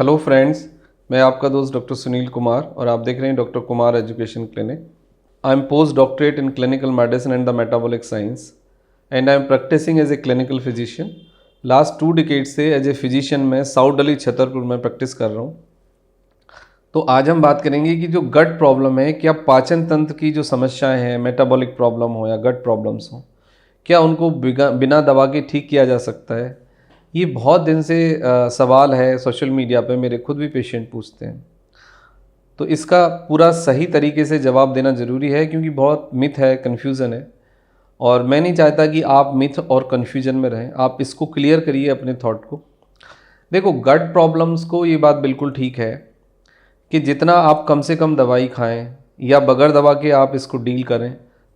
Hello friends, मैं आपका दोस्त डॉक्टर सुनील कुमार और आप देख रहे हैं doctor Kumar education clinic. I am post doctorate in clinical medicine and the metabolic science and I am practising as a clinical physician. Last 2 decade से एज ए फिजिशियन मैं साउथ दिल्ली छतरपुर में प्रैक्टिस कर रहा हूँ। तो आज हम बात करेंगे कि जो गट प्रॉब्लम है, क्या पाचन तंत्र की जो समस्याएं हैं, मेटाबॉलिक प्रॉब्लम हो या गट प्रॉब्लम्स हो, क्या उनको बिना दवा के ठीक किया जा सकता है। ये बहुत दिन से सवाल है सोशल मीडिया पे, मेरे खुद भी पेशेंट पूछते हैं। तो इसका पूरा सही तरीके से जवाब देना ज़रूरी है क्योंकि बहुत मिथ है, कन्फ्यूज़न है और मैं नहीं चाहता कि आप मिथ और कन्फ्यूजन में रहें। आप इसको क्लियर करिए अपने थॉट को। देखो, गट प्रॉब्लम्स को ये बात बिल्कुल ठीक है कि जितना आप कम से कम दवाई खाएं या बगैर दवा के आप इसको डील करें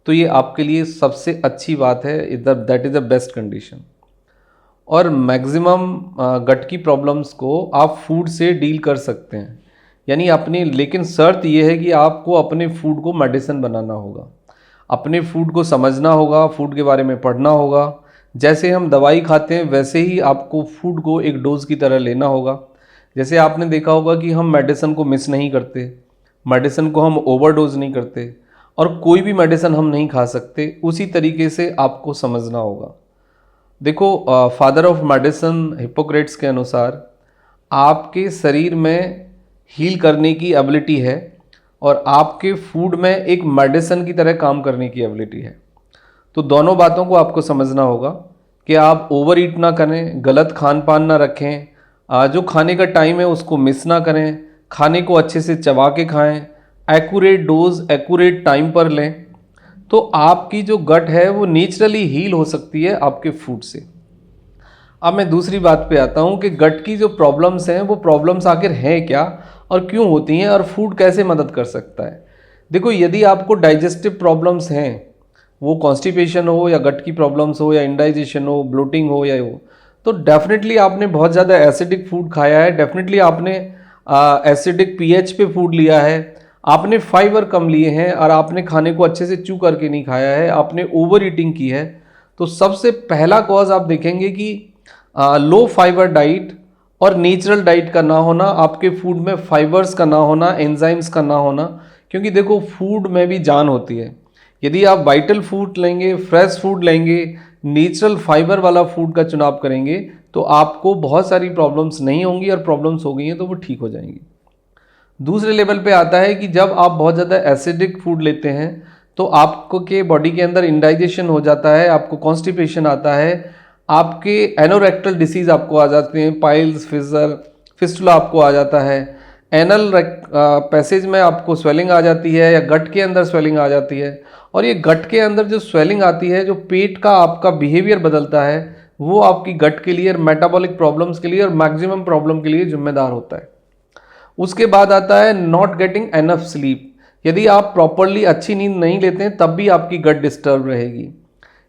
तो ये आपके लिए सबसे अच्छी बात है। That is the best condition. और मैक्सिमम गट की प्रॉब्लम्स को आप फूड से डील कर सकते हैं, यानी अपनी, लेकिन शर्त ये है कि आपको अपने फूड को मेडिसिन बनाना होगा, अपने फूड को समझना होगा, फूड के बारे में पढ़ना होगा। जैसे हम दवाई खाते हैं वैसे ही आपको फूड को एक डोज की तरह लेना होगा। जैसे आपने देखा होगा कि हम मेडिसिन को मिस नहीं करते, मेडिसिन को हम ओवरडोज नहीं करते और कोई भी मेडिसिन हम नहीं खा सकते, उसी तरीके से आपको समझना होगा। देखो, फादर ऑफ मेडिसिन हिप्पोक्रेट्स के अनुसार आपके शरीर में हील करने की एबिलिटी है और आपके फूड में एक मेडिसिन की तरह काम करने की एबिलिटी है। तो दोनों बातों को आपको समझना होगा कि आप ओवर ईट ना करें, गलत खान पान ना रखें, जो खाने का टाइम है उसको मिस ना करें, खाने को अच्छे से चबा के खाएं, एक्यूरेट डोज एक्यूरेट टाइम पर लें, तो आपकी जो गट है वो नेचुरली हील हो सकती है आपके फूड से। अब मैं दूसरी बात पे आता हूँ कि गट की जो प्रॉब्लम्स हैं वो प्रॉब्लम्स आखिर हैं क्या और क्यों होती हैं और फूड कैसे मदद कर सकता है। देखो, यदि आपको डाइजेस्टिव प्रॉब्लम्स हैं, वो कॉन्स्टिपेशन हो या गट की प्रॉब्लम्स हो या इंडाइजेशन हो, ब्लोटिंग हो या हो, तो डेफिनेटली आपने बहुत ज़्यादा एसिडिक फूड खाया है, डेफिनेटली आपने एसिडिक पीएच पे फूड लिया है, आपने फाइबर कम लिए हैं और आपने खाने को अच्छे से च्यू करके नहीं खाया है, आपने ओवर ईटिंग की है। तो सबसे पहला कॉज आप देखेंगे कि लो फाइबर डाइट और नेचुरल डाइट का ना होना, आपके फूड में फाइबर्स का ना होना, एंजाइम्स का ना होना। क्योंकि देखो, फूड में भी जान होती है। यदि आप वाइटल फूड लेंगे, फ्रेश फूड लेंगे, नेचुरल फाइबर वाला फूड का चुनाव करेंगे तो आपको बहुत सारी प्रॉब्लम्स नहीं होंगी और प्रॉब्लम्स हो गई हैं तो वो ठीक हो जाएंगी। दूसरे लेवल पे आता है कि जब आप बहुत ज़्यादा एसिडिक फूड लेते हैं तो आपको के बॉडी के अंदर इंडाइजेशन हो जाता है, आपको कॉन्स्टिपेशन आता है, आपके एनोरेक्टल डिसीज़ आपको आ जाते हैं, पाइल्स, फिस्टुला आपको आ जाता है, एनल पैसेज में आपको स्वेलिंग आ जाती है या गट के अंदर स्वेलिंग आ जाती है। और ये गट के अंदर जो स्वेलिंग आती है, जो पेट का आपका बिहेवियर बदलता है, वो आपकी गट के लिए, मेटाबॉलिक प्रॉब्लम्स के लिए और मैक्सिमम प्रॉब्लम के लिए जिम्मेदार होता है। उसके बाद आता है नॉट गेटिंग एनफ स्लीप। यदि आप प्रॉपरली अच्छी नींद नहीं लेते हैं तब भी आपकी गट डिस्टर्ब रहेगी।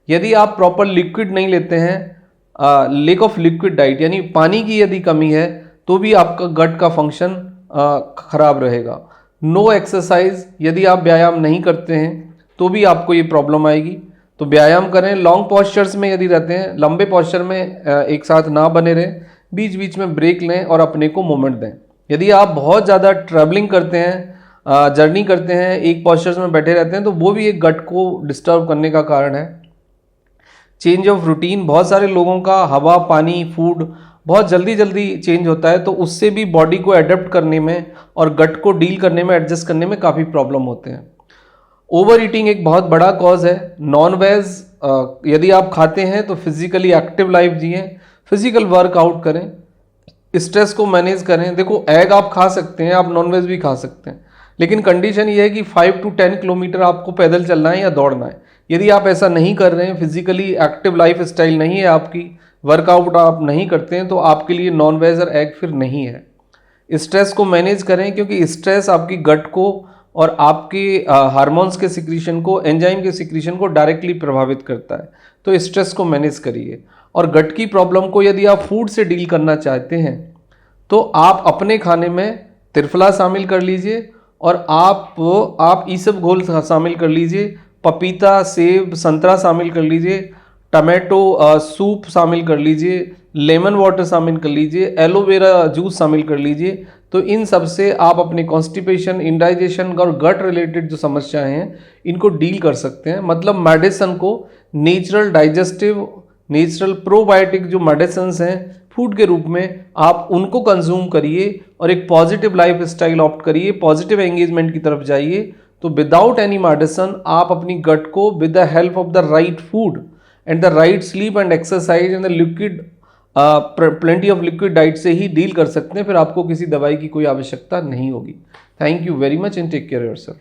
यदि आप प्रॉपर लिक्विड नहीं लेते हैं, लेक ऑफ लिक्विड डाइट यानी पानी की यदि कमी है तो भी आपका गट का फंक्शन खराब रहेगा। नो एक्सरसाइज, यदि आप व्यायाम नहीं करते हैं तो भी आपको ये प्रॉब्लम आएगी। तो व्यायाम करें। लॉन्ग पॉस्चर्स में यदि रहते हैं, लंबे पॉस्चर में एक साथ ना बने रहें, बीच बीच में ब्रेक लें और अपने को मोमेंट दें। यदि आप बहुत ज़्यादा ट्रैवलिंग करते हैं, जर्नी करते हैं, एक पॉस्चर्स में बैठे रहते हैं तो वो भी एक गट को डिस्टर्ब करने का कारण है। चेंज ऑफ रूटीन, बहुत सारे लोगों का हवा, पानी, फूड बहुत जल्दी जल्दी चेंज होता है तो उससे भी बॉडी को एडेप्ट करने में और गट को डील करने में, एडजस्ट करने में काफ़ी प्रॉब्लम होते हैं। ओवर ईटिंग एक बहुत बड़ा कॉज है। नॉन वेज यदि आप खाते हैं तो फिजिकली एक्टिव लाइफ जिएं, फिजिकल वर्कआउट करें, स्ट्रेस को मैनेज करें। देखो, एग आप खा सकते हैं, आप नॉनवेज भी खा सकते हैं, लेकिन कंडीशन ये है कि 5 to 10 किलोमीटर आपको पैदल चलना है या दौड़ना है। यदि आप ऐसा नहीं कर रहे हैं, फिजिकली एक्टिव लाइफ स्टाइल नहीं है आपकी, वर्कआउट आप नहीं करते हैं, तो आपके लिए नॉनवेज और एग फिर नहीं है। स्ट्रेस को मैनेज करें क्योंकि स्ट्रेस आपकी गट को और आपके हार्मोन्स के सिक्रीशन को, एंजाइम के सिक्रीशन को डायरेक्टली प्रभावित करता है। तो स्ट्रेस को मैनेज करिए। और गट की प्रॉब्लम को यदि आप फूड से डील करना चाहते हैं तो आप अपने खाने में त्रिफला शामिल कर लीजिए और आप ईसबगोल शामिल कर लीजिए, पपीता, सेब, संतरा शामिल कर लीजिए, टमाटो सूप शामिल कर लीजिए, लेमन वाटर शामिल कर लीजिए, एलोवेरा जूस शामिल कर लीजिए। तो इन सब से आप अपने कॉन्स्टिपेशन, इंडाइजेशन और गट रिलेटेड जो समस्याएं हैं इनको डील कर सकते हैं। मतलब मेडिसिन को नेचुरल डाइजेस्टिव, नेचुरल प्रोबायोटिक जो मेडिसिन हैं फूड के रूप में आप उनको कंज्यूम करिए और एक पॉजिटिव लाइफ स्टाइल ऑप्ट करिए, पॉजिटिव एंगेजमेंट की तरफ जाइए। तो विदाउट एनी मेडिसिन आप अपनी गट को with the help of the right food and the right sleep and exercise and the liquid plenty of liquid diet से ही डील कर सकते हैं। फिर आपको किसी दवाई की कोई आवश्यकता नहीं होगी। Thank you very much and take care yourself.